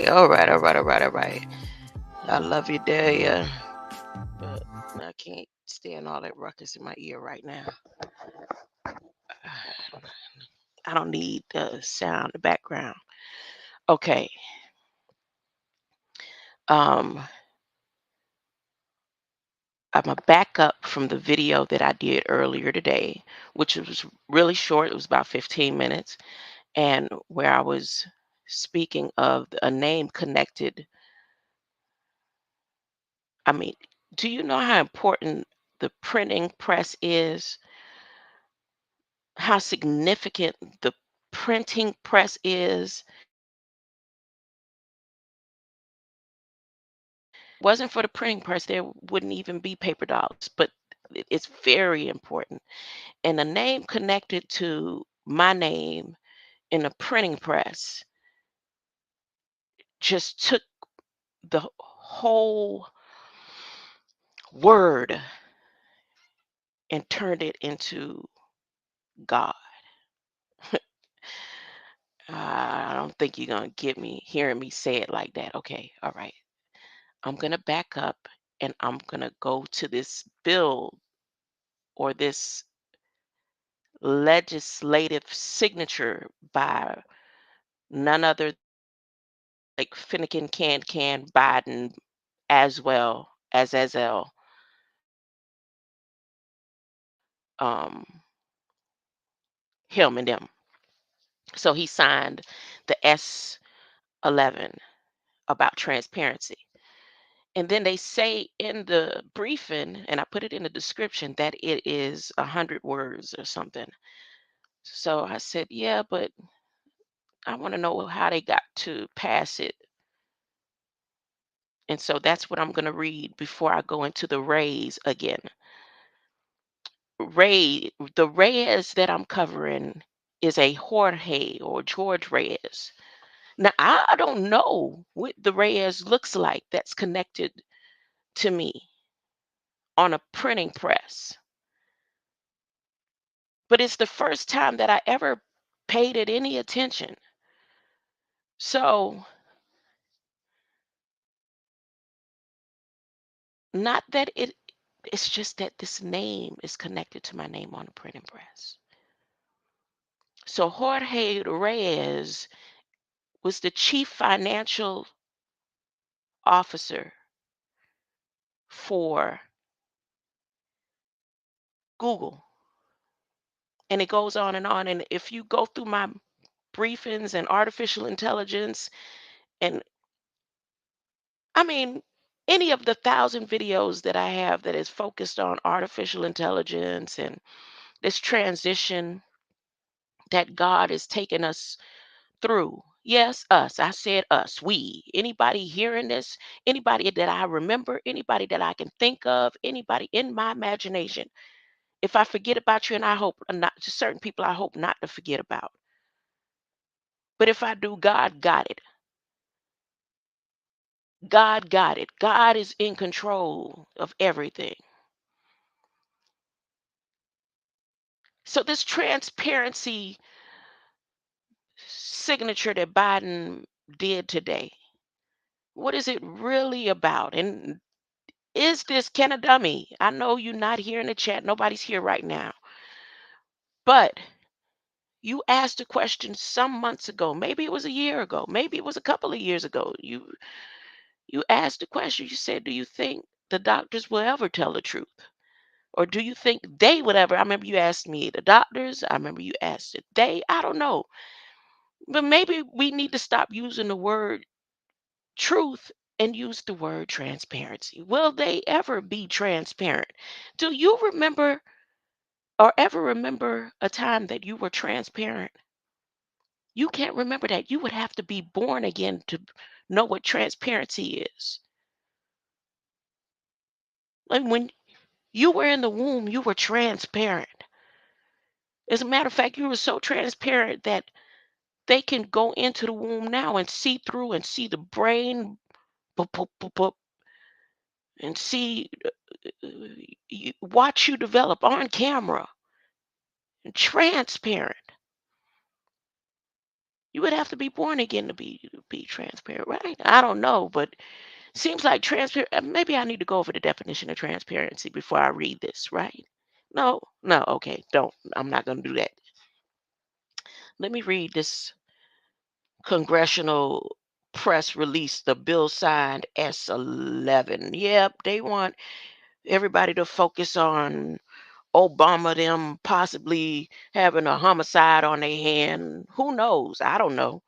All right, all right, all right, all right. I love you, Delia, but I can't stand all that ruckus in my ear right now. I don't need the sound, the background. Okay. Um, I'm gonna back up from the video that I did earlier today, which was really short. It was about 15 minutes, and where I was speaking of a name connected. I mean, do you know how important the printing press is? How significant the printing press is? Wasn't for the printing press, there wouldn't even be paper dollars, but it's very important. And a name connected to my name in a printing press just took the whole word and turned it into God. I don't think you're gonna get me hearing me say it like that. Okay, all right. I'm gonna back up and I'm gonna go to this bill or this legislative signature by none other like Finnegan can Biden as well as Azell, um, him and them. So he signed the S11 about transparency. And then they say in the briefing, and I put it in the description, that it is 100 words or something. So I said, yeah, but I want to know how they got to pass it. And so that's what I'm going to read before I go into the Reyes again. The Reyes that I'm covering is a Jorge or George Reyes. Now, I don't know what the Reyes looks like that's connected to me on a printing press, but it's the first time that I ever paid it any attention. So, not that it's just that this name is connected to my name on a printing press. So, Jorge Reyes was the chief financial officer for Google. And it goes on and on. And if you go through my briefings and artificial intelligence, and I mean, any of the 1,000 videos that I have that is focused on artificial intelligence and this transition that God is taking us through. Yes, us. I said us, we. Anybody hearing this, anybody that I remember, anybody that I can think of, anybody in my imagination. If I forget about you, and I hope not, just certain people I hope not to forget about. But if I do, God got it. God got it. God is in control of everything. So this transparency signature that Biden did today, what is it really about? And is this can a dummy? I know you're not here in the chat. Nobody's here right now. But you asked a question some months ago. Maybe it was a year ago. Maybe it was a couple of years ago. You asked a question. You said, "Do you think the doctors will ever tell the truth? Or do you think they would ever?" I remember you asked me the doctors. I remember you asked it they. I don't know. But maybe we need to stop using the word truth and use the word transparency. Will they ever be transparent? Do you remember or ever remember a time that you were transparent? You can't remember that. You would have to be born again to know what transparency is. Like when you were in the womb, you were transparent. As a matter of fact, you were so transparent that they can go into the womb now and see through and see the brain, boop, boop, boop, boop, and see, uh, watch you develop on camera. Transparent. You would have to be born again to be transparent, right? I don't know, but seems like transparent. Maybe I need to go over the definition of transparency before I read this, right? No, no, okay, don't. I'm not going to do that. Let me read this congressional press release, the bill signed S11. Yep, they want everybody to focus on Obama, them possibly having a homicide on their hand. Who knows? I don't know.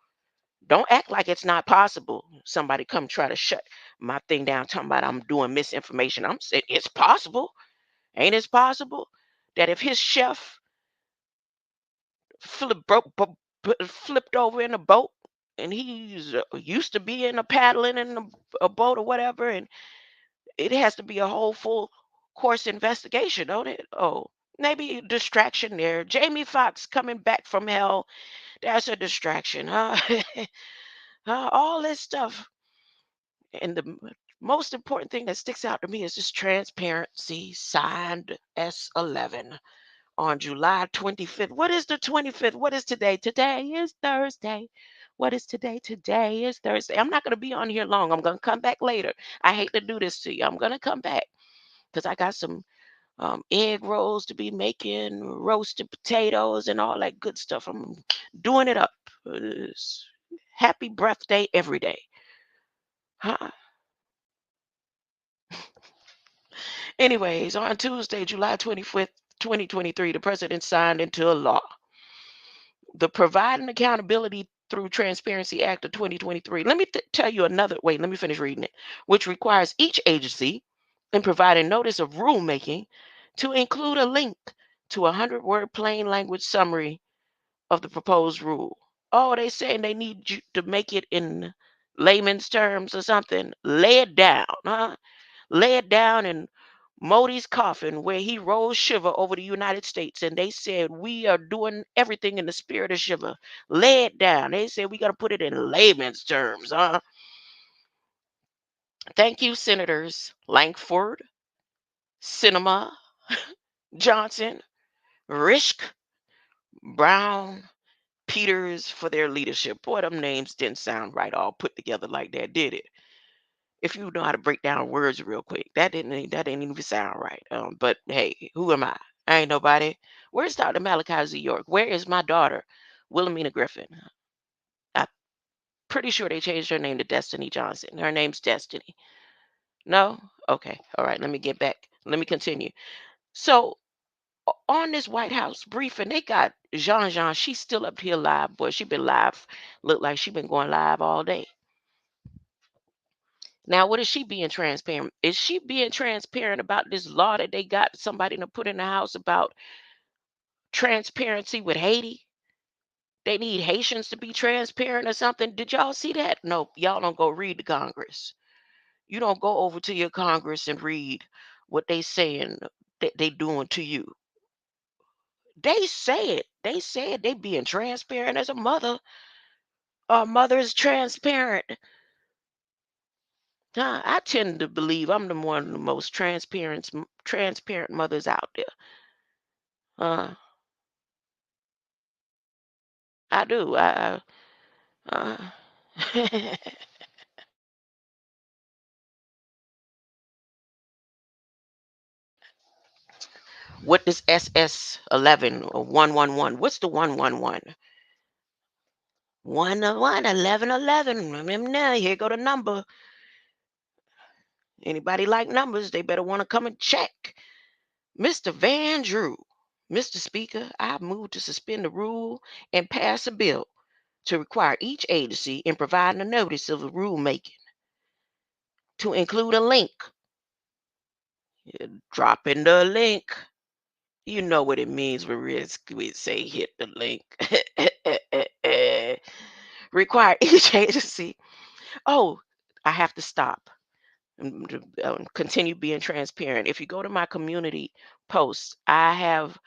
Don't act like it's not possible. Somebody come try to shut my thing down, talking about I'm doing misinformation. I'm saying it's possible. Ain't it possible that if his chef flipped over in a boat and he's used to being a paddling in a boat or whatever, and it has to be a whole full course investigation, don't it? Oh, maybe distraction there. Jamie Foxx coming back from hell. That's a distraction, huh? All this stuff. And the most important thing that sticks out to me is this transparency signed S11 on July 25th. What is the 25th? What is today? Today is Thursday. What is today? Today is Thursday. I'm not going to be on here long. I'm going to come back later. I hate to do this to you. I'm going to come back because I got some egg rolls to be making, roasted potatoes, and all that good stuff. I'm doing it up. Happy birthday every day. Huh? Anyways, on Tuesday, July 25th, 2023, the president signed into law the Providing Accountability Through Transparency Act of 2023. Let me tell you another, wait, let me finish reading it, which requires each agency in providing notice of rulemaking to include a link to a 100-word plain language summary of the proposed rule. Oh, they saying they need you to make it in layman's terms or something. Lay it down, huh? Lay it down in Modi's coffin where he rolled Shiva over the United States. And they said, we are doing everything in the spirit of Shiva. Lay it down. They said, we got to put it in layman's terms. Thank you, Senators Lankford, Sinema, Johnson, Risch, Brown, Peters for their leadership. Boy, them names didn't sound right all put together like that, did it? If you know how to break down words real quick. That didn't even sound right. But hey, who am I? I ain't nobody. Where's Dr. Malachi Z. York? Where is my daughter, Wilhelmina Griffin? I'm pretty sure they changed her name to Destiny Johnson. Her name's Destiny. No? Okay. All right. Let me get back. Let me continue. So on this White House briefing, they got Jean Jean. She's still up here live, boy. She been live. Look like she been going live all day. Now, what is she being transparent? Is she being transparent about this law that they got somebody to put in the house about transparency with Haiti? They need Haitians to be transparent or something. Did y'all see that? No, y'all don't go read the Congress. You don't go over to your Congress and read what they saying that they doing to you. They said, they being transparent as a mother. A mother is transparent. I tend to believe I'm the one of the most transparent mothers out there. Uh, I do. Uh, what does SS11 or 111? What's the 111? 101, 1111. Remember now, here go the number. Anybody like numbers, they better want to come and check. Mr. Van Drew, Mr. Speaker, I move to suspend the rule and pass a bill to require each agency in providing a notice of the rulemaking to include a link. Drop in the link. You know what it means when we say hit the link. Require each agency. Oh, I have to stop and continue being transparent. If you go to my community posts, I have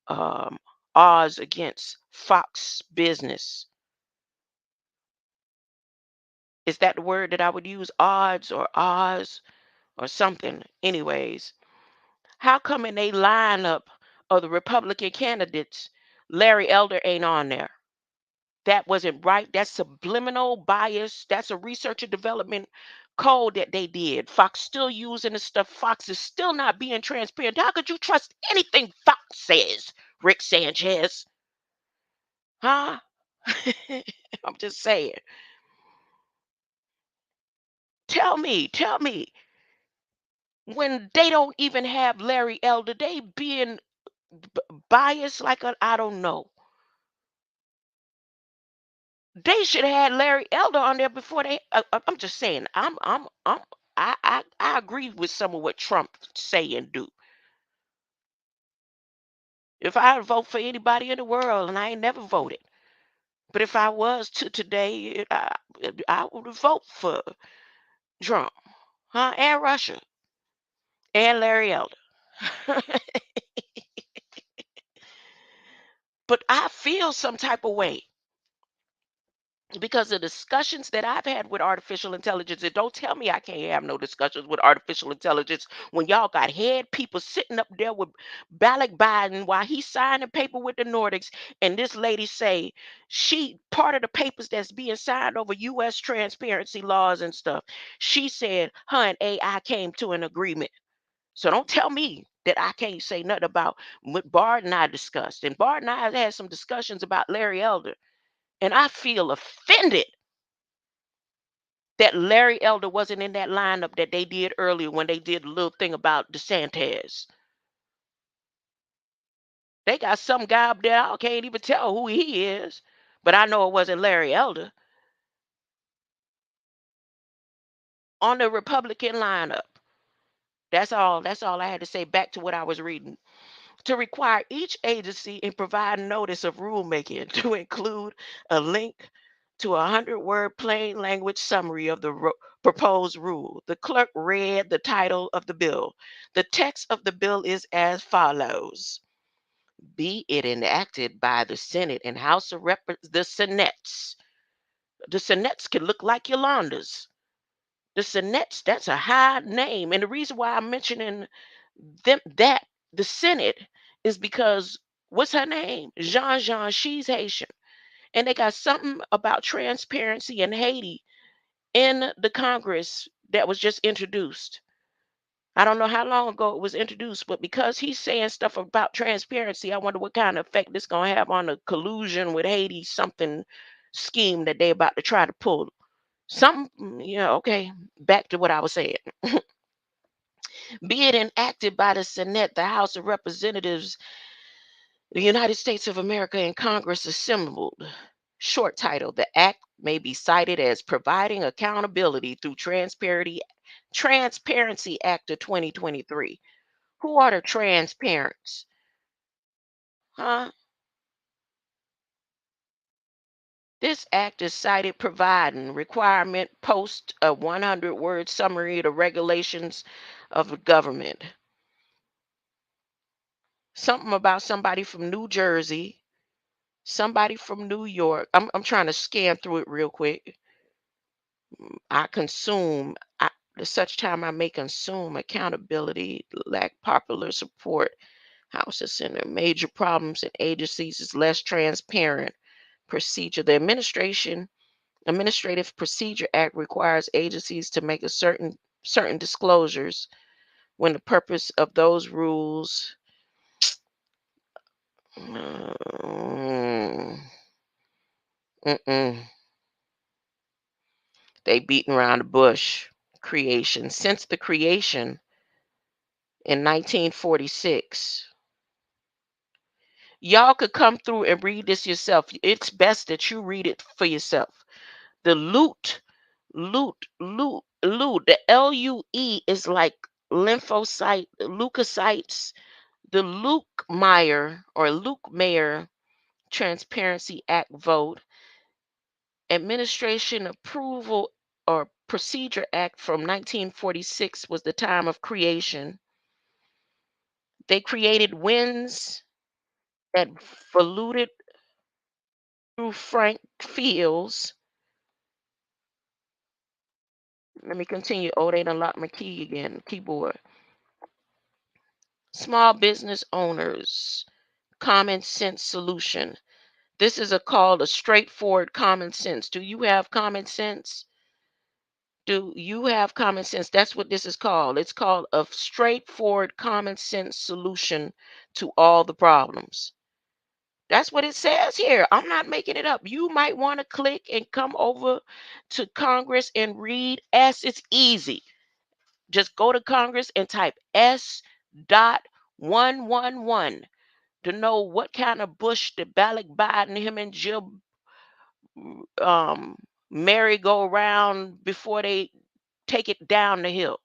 um, odds against Fox Business. Is that the word that I would use? Odds or Oz or something? Anyways, how come in they lineup of the Republican candidates, Larry Elder ain't on there? That wasn't right. That's subliminal bias. That's a research and development code that they did. Fox still using the stuff. Fox is still not being transparent. How could you trust anything Fox says, Rick Sanchez? Huh? I'm just saying. Tell me, when they don't even have Larry Elder, they being biased like a, I don't know. They should have had Larry Elder on there before they. I'm just saying. I agree with some of what Trump say and do. If I vote for anybody in the world, and I ain't never voted, but if I was to today, I would vote for Trump, huh? And Russia and Larry Elder. But I feel some type of way because the discussions that I've had with artificial intelligence, and don't tell me I can't have no discussions with artificial intelligence when y'all got head people sitting up there with Balak Biden while he's signing paper with the Nordics, and this lady say she part of the papers that's being signed over U.S. transparency laws and stuff. She said her and AI came to an agreement. So don't tell me that I can't say nothing about what Bard and I discussed. And Bard and I had some discussions about Larry Elder. And I feel offended that Larry Elder wasn't in that lineup that they did earlier when they did the little thing about DeSantis. They got some guy up there, I can't even tell who he is, but I know it wasn't Larry Elder on the Republican lineup. That's all I had to say. Back to what I was reading. To require each agency and provide notice of rulemaking to include a link to a 100-word plain language summary of the proposed rule. The clerk read the title of the bill. The text of the bill is as follows. Be it enacted by the Senate and House of the Senates. The Senates can look like Yolanda's. The Senates, that's a high name. And the reason why I'm mentioning that the Senate is because what's her name? Jean, she's Haitian. And they got something about transparency in Haiti in the Congress that was just introduced. I don't know how long ago it was introduced, but because he's saying stuff about transparency, I wonder what kind of effect this gonna have on the collusion with Haiti, something scheme that they about to try to pull. Something, yeah, okay. Back to what I was saying. Be it enacted by the Senate, the House of Representatives, the United States of America, and Congress assembled. Short title. The act may be cited as providing accountability through Transparency Act of 2023. Who are the transparents? Huh? This act is cited providing requirement post a 100-word summary of the regulations of the government. Something about somebody from New Jersey, somebody from New York. I'm trying to scan through it real quick. I consume. The such time I may consume accountability, lack popular support. House is Center. Major problems in agencies is less transparent procedure. The Administrative Procedure Act requires agencies to make a certain disclosures when the purpose of those rules. Mm, mm-mm. They beating around the bush. Creation. Since the creation in 1946. Y'all could come through and read this yourself. It's best that you read it for yourself. The loot. The LUE is like leukocytes. The Luke Mayer Transparency Act vote, Administration Approval or Procedure Act from 1946 was the time of creation. They created winds that polluted through Frank Fields. Let me continue. Oh, they done locked my key again. Keyboard. Small business owners. Common sense solution. This is called a straightforward common sense. Do you have common sense? Do you have common sense? That's what this is called. It's called a straightforward common sense solution to all the problems. That's what it says here. I'm not making it up. You might want to click and come over to Congress and read S. It's easy. Just go to Congress and type S dot 111 to know what kind of Bush the Balak Biden, him and Jill um, merry go around before they take it down the hill.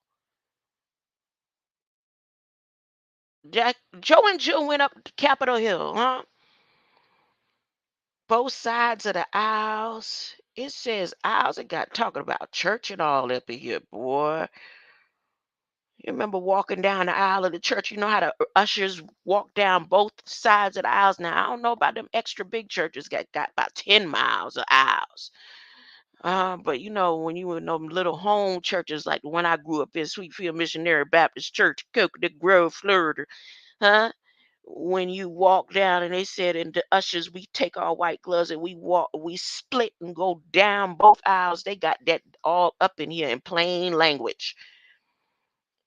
Joe and Jill went up Capitol Hill, huh? Both sides of the aisles. It says aisles. It got talking about church and all up in here, boy. You remember walking down the aisle of the church? You know how the ushers walk down both sides of the aisles. Now I don't know about them extra big churches got about 10 miles of aisles. But you know, when you were in them little home churches like the one I grew up in, Sweetfield Missionary Baptist Church, Coconut Grove, Florida, huh? When you walk down and they said, and the ushers, we take our white gloves and we split and go down both aisles. They got that all up in here in plain language.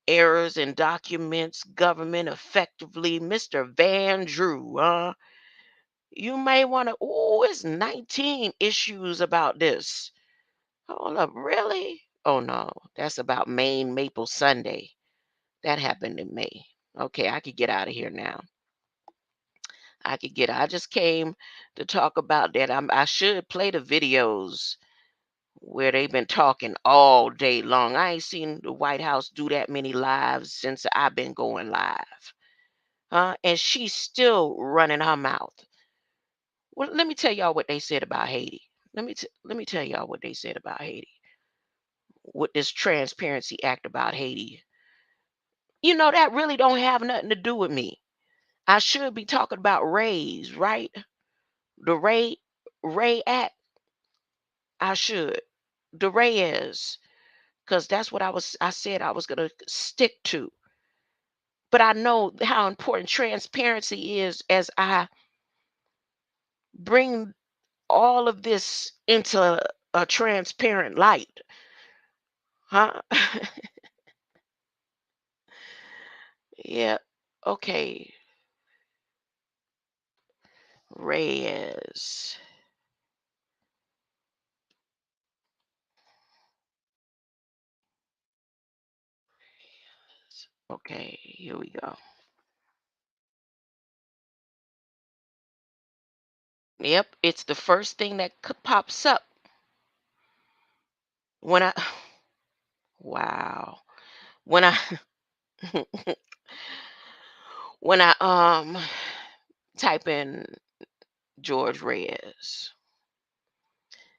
Errors in documents, government effectively, Mr. Van Drew. You may want to, oh, it's 19 issues about this. Hold up, really? Oh no, that's about Maine Maple Sunday. That happened in May. Okay, I could get out of here now. I just came to talk about that. I should play the videos where they've been talking all day long. I ain't seen the White House do that many lives since I've been going live. And she's still running her mouth. Well, let me tell y'all what they said about Haiti. Let me tell y'all what they said about Haiti. With this Transparency Act about Haiti. You know that really don't have nothing to do with me. I should be talking about Reyes, right? The Ray Act. I should. The Reyes, because that's what I said I was gonna stick to. But I know how important transparency is as I bring all of this into a transparent light. Huh? Yeah. Okay. Reyes. Okay, here we go. Yep, it's the first thing that pops up when I wow. When I when I type in George Reyes.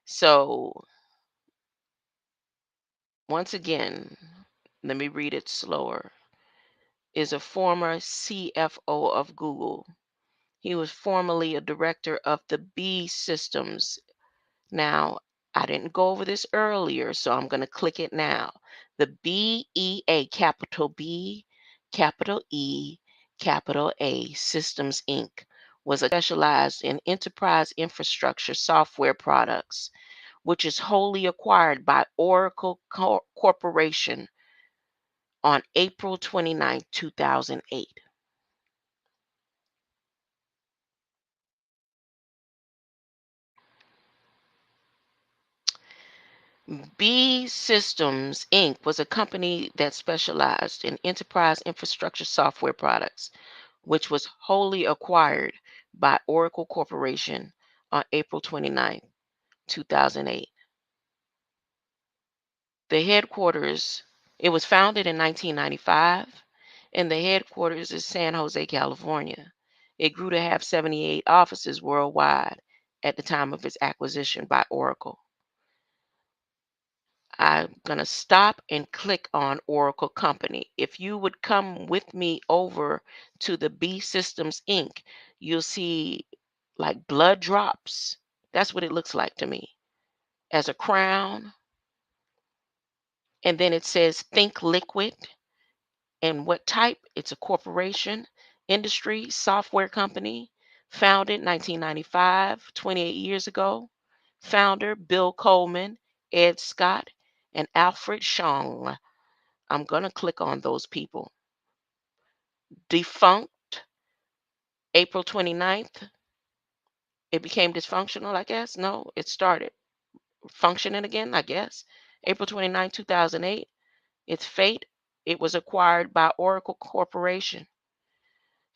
So once again, let me read it slower. Is a former CFO of Google. He was formerly a director of the B Systems. Now, I didn't go over this earlier, so I'm going to click it now. The BEA, capital B, capital E, capital A Systems Inc. was a specialized in enterprise infrastructure software products, which is wholly acquired by Oracle Corporation on April 29, 2008. B Systems Inc. was a company that specialized in enterprise infrastructure software products, which was wholly acquired by Oracle Corporation on April 29, 2008. The headquarters, it was founded in 1995, and the headquarters is San Jose, California. It grew to have 78 offices worldwide at the time of its acquisition by Oracle. I'm going to stop and click on Oracle Company. If you would come with me over to the B Systems Inc., you'll see like blood drops. That's what it looks like to me as a crown. And then it says Think Liquid and what type. It's a corporation, industry, software company. Founded 1995, 28 years ago. Founder Bill Coleman, Ed Scott, and Alfred Chong. I'm going to click on those people. Defunct April 29th. It became dysfunctional, I guess. No, it started functioning again, I guess. April 2008. Its fate, it was acquired by Oracle Corporation.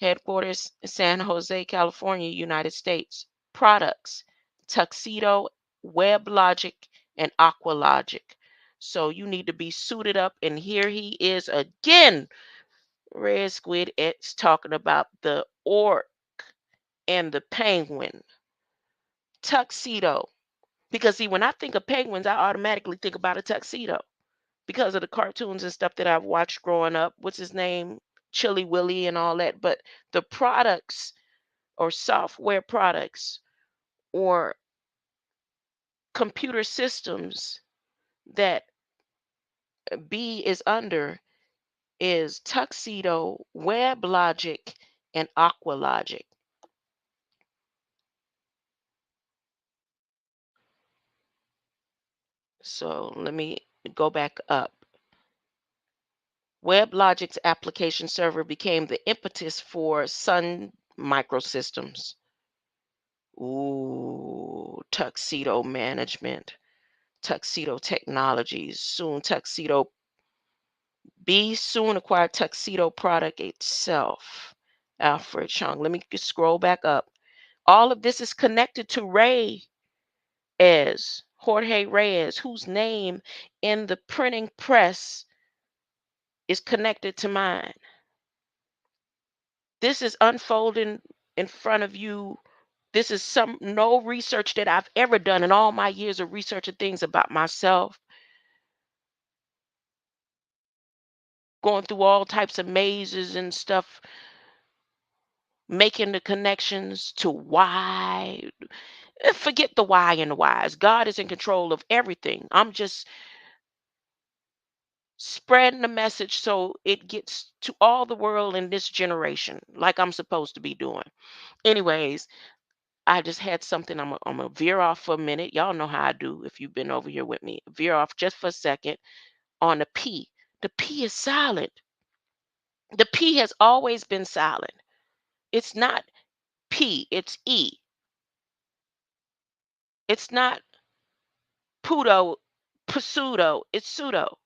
Headquarters San Jose, California, United States. Products Tuxedo, WebLogic, and Aqualogic. So you need to be suited up. And here he is again. Red Squid X talking about the orc and the penguin. Tuxedo. Because see, when I think of penguins, I automatically think about a tuxedo because of the cartoons and stuff that I've watched growing up. What's his name? Chilly Willy and all that. But the products or software products or computer systems that B is under is Tuxedo, WebLogic, and Aqualogic. So let me go back up. WebLogic's application server became the impetus for Sun Microsystems. Ooh, Tuxedo Management, Tuxedo Technologies, soon Tuxedo B soon acquired Tuxedo product itself. Alfred Chung. Let me just scroll back up. All of this is connected to Jorge Reyes, whose name in the printing press is connected to mine. This is unfolding in front of you. This is some no research that I've ever done in all my years of researching things about myself, going through all types of mazes and stuff, making the connections to why. Forget the why and the whys. God is in control of everything. I'm just spreading the message so it gets to all the world in this generation, like I'm supposed to be doing. Anyways, I just had something. I'm gonna veer off for a minute. Y'all know how I do if you've been over here with me. Veer off just for a second on the P. The P is silent. The P has always been silent. It's not P, it's E. It's not pseudo, pseudo, it's pseudo.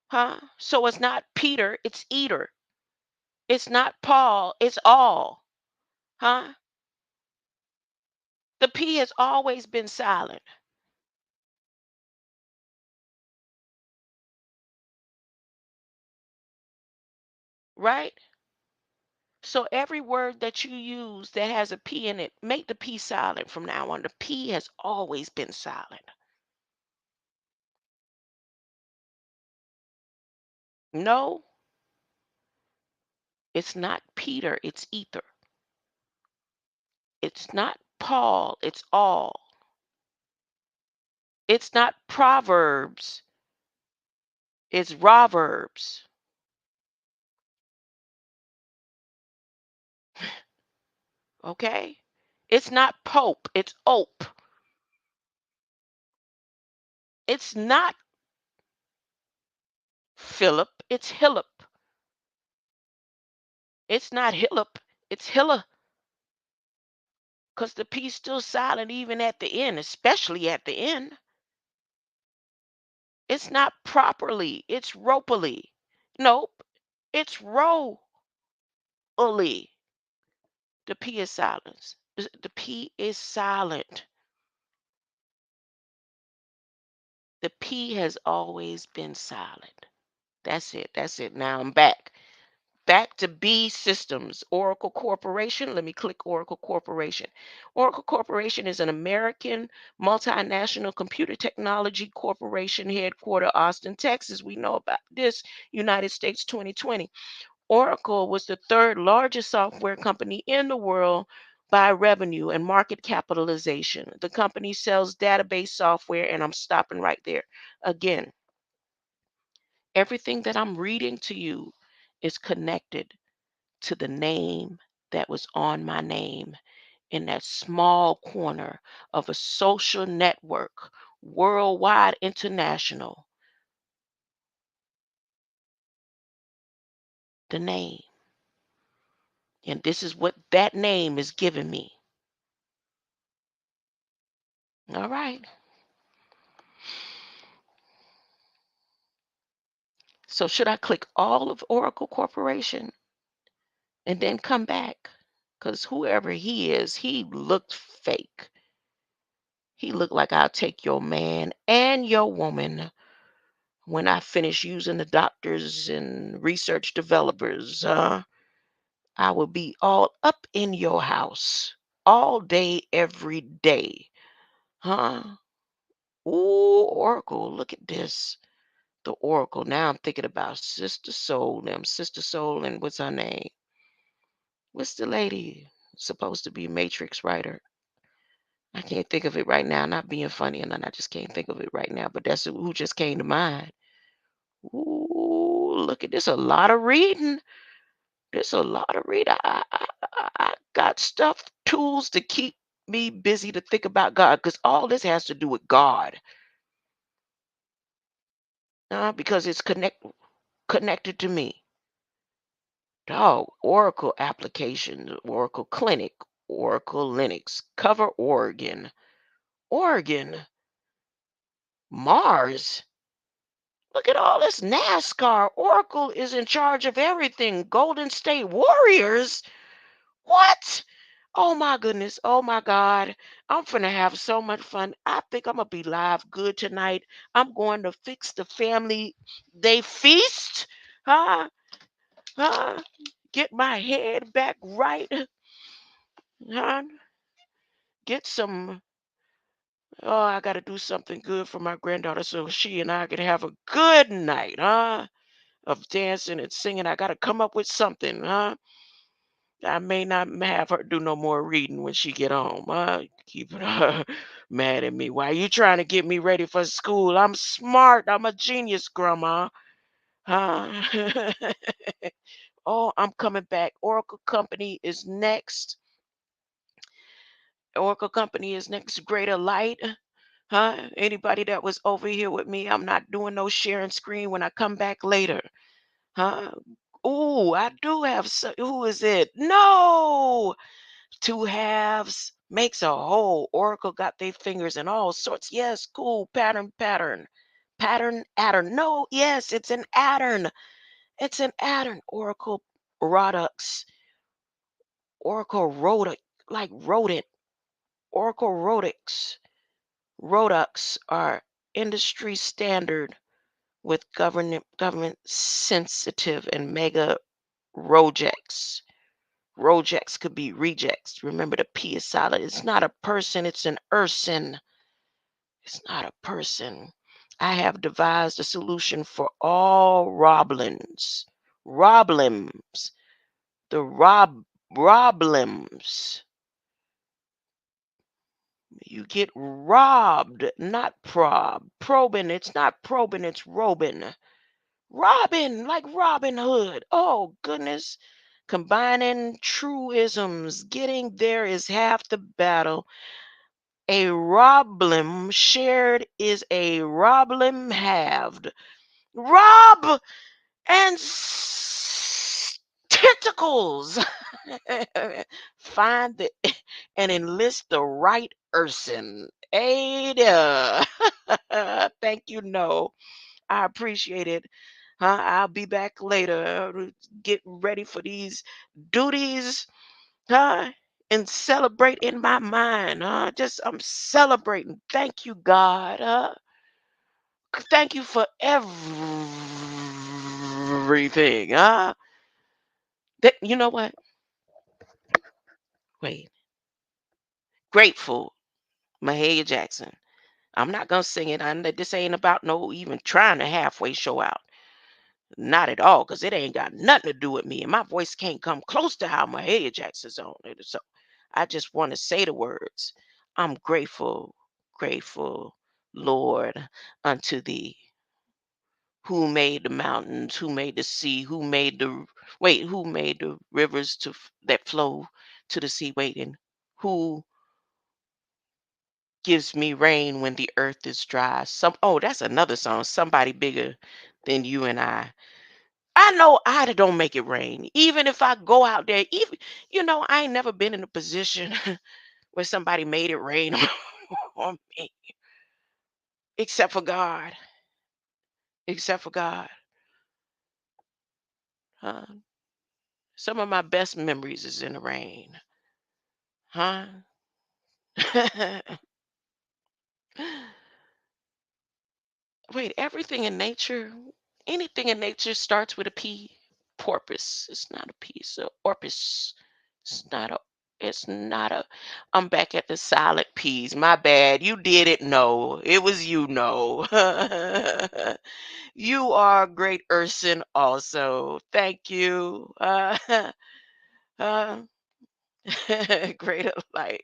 Huh? So it's not Peter, it's eater. It's not Paul, it's all. Huh? The P has always been silent, right? So every word that you use that has a P in it, make the P silent from now on. The P has always been silent. No, it's not Peter, it's ether. It's not Paul, it's all. It's not Proverbs, it's Proverbs. Okay? It's not Pope, it's Ope. It's not Philip, it's Hillip. It's not Hillip, it's Hilla. Because the P's still silent even at the end, especially at the end. It's not properly, it's ropily. Nope, it's roly. The P is silence. The P is silent. The P has always been silent. That's it. That's it. Now I'm back. Back to B Systems, Oracle Corporation. Let me click Oracle Corporation. Oracle Corporation is an American multinational computer technology corporation headquartered Austin, Texas. We know about this, United States 2020. Oracle was the third largest software company in the world by revenue and market capitalization. The company sells database software, and I'm stopping right there. Again, everything that I'm reading to you is connected to the name that was on my name in that small corner of a social network, worldwide, international, the name. And this is what that name is giving me. All right. So should I click all of Oracle Corporation and then come back? Because whoever he is, he looked fake. He looked like I'll take your man and your woman when I finish using the doctors and research developers. I will be all up in your house all day, every day. Huh? Ooh, Oracle, look at this. The Oracle. Now I'm thinking about Sister Soul, them Sister Soul, and what's her name? What's the lady supposed to be Matrix writer? I can't think of it right now. Not being funny, and I just can't think of it right now. But that's who just came to mind. Ooh, look at this! A lot of reading. There's a lot of reading. I got stuff, tools to keep me busy to think about God, because all this has to do with God, because it's connected to me. Dog, Oracle applications, Oracle Clinic, Oracle Linux, Cover Oregon, Oregon, Mars. Look at all this NASCAR. Oracle is in charge of everything. Golden State Warriors. What? Oh my goodness. Oh my God. I'm finna have so much fun. I think I'm gonna be live good tonight. I'm going to fix the family. They feast. Huh? Huh? Get my head back right. Huh? Get some. Oh, I gotta do something good for my granddaughter so she and I can have a good night, huh? Of dancing and singing. I gotta come up with something, huh? I may not have her do no more reading when she get home. Keeping her mad at me. Why you trying to get me ready for school? I'm smart. I'm a genius, Grandma. Huh? Oh, I'm coming back. Oracle Company is next. Oracle Company is next. Greater Light. Huh? Anybody that was over here with me, I'm not doing no sharing screen when I come back later. Huh? Ooh, I do have who is it? No! Two halves makes a whole. Oracle got their fingers in all sorts. Yes, cool. Pattern. Pattern, addern. No, yes, it's an addern. It's an addern. Oracle products. Oracle rodent, like rodent. Oracle rodix. Rodux are industry standard with government sensitive and mega rojects. Rojects could be rejects. Remember, the P is silent. It's not a person, it's an urson. It's not a person. I have devised a solution for all roblins. Roblins. The roblins. You get robbed, not probing. It's not probing, it's robin. Robin, like Robin Hood. Oh, goodness. Combining truisms. Getting there is half the battle. A problem shared is a problem halved. Rob and tentacles. Find the and enlist the right person. Ada. Thank you, no. I appreciate it. I'll be back later. Get ready for these duties, huh? And celebrate in my mind, Just I'm celebrating. Thank you, God. Thank you for everything. You know what? Wait. Grateful, Mahalia Jackson. I'm not gonna sing it. This ain't about no even trying to halfway show out. Not at all, because it ain't got nothing to do with me. And my voice can't come close to how Mahalia Jackson's on it. So I just want to say the words. I'm grateful, grateful, Lord, unto thee, who made the mountains, who made the sea, who made the Wait, who made the rivers that flow to the sea? Wait, and who gives me rain when the earth is dry? Oh, that's another song. Somebody bigger than you and I. I know I don't make it rain. Even if I go out there, even I ain't never been in a position where somebody made it rain on me, except for God. Except for God. Huh? Some of my best memories is in the rain. Huh? Wait, everything in nature, anything in nature starts with a P. Porpoise. It's not a P. It's a orpus. It's not a. It's not a. I'm back at the silent P's. My bad. You did it. No, it was you. No. You are a great Urson also. Thank you. Uh, greater light.